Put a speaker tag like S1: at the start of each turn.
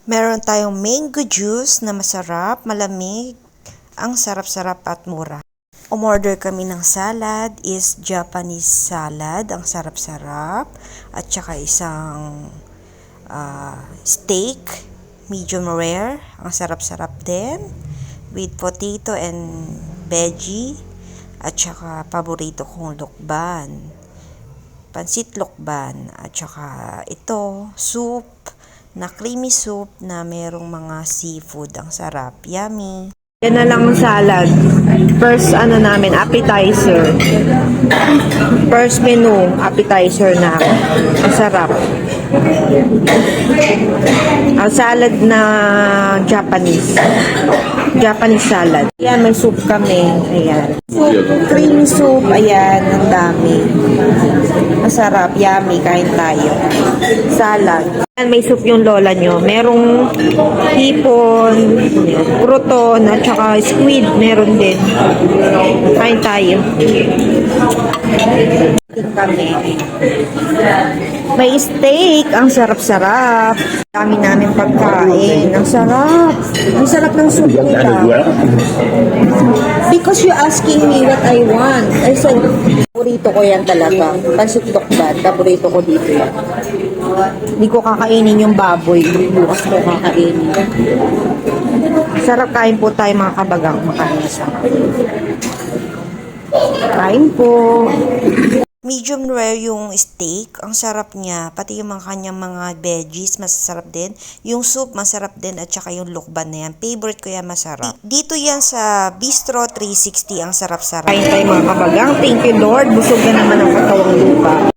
S1: Meron tayong mango juice na masarap, malamig, ang sarap-sarap at mura. Umorder kami ng salad, is Japanese salad, ang sarap-sarap, at saka isang steak, medium rare, ang sarap-sarap din, with potato and veggie, at saka paborito kong lukban, pansit lukban, at saka ito, soup, na creamy soup na merong mga seafood. Ang sarap. Yummy.
S2: Yan na lang ang salad. First, namin, appetizer. First menu, appetizer na. Ang sarap. Ang salad na Japanese. Japanese salad. Ayan, may soup kami. Ayan. Soup, creamy soup. Ayan, ang dami. Masarap, yummy, kain tayo. Salad. Ayan, may soup yung lola nyo. Merong hipon, crouton, at saka squid. Meron din. Kain tayo. Kami. May steak. Ang sarap-sarap. Dami namin pagkain. Ang sarap. Ang sarap ng soup nila. Because you asking me what I want. I said, paborito ko yan talaga. Pansit lukban. Paborito ko dito yan. Hindi ko kakainin yung baboy. Bukas ko kakainin. Sarap, kain po tayo mga kabagang. Makainsa. Kain po.
S1: Medium rare yung steak. Ang sarap niya. Pati yung mga kanyang mga veggies, masarap din. Yung soup, masarap din. At saka yung lukban na yan. Favorite ko yan, masarap. Dito yan sa Bistro 360. Ang sarap-sarap.
S2: Kain tayo mga kabagang. Thank you Lord. Busog na naman ang katawang lupa.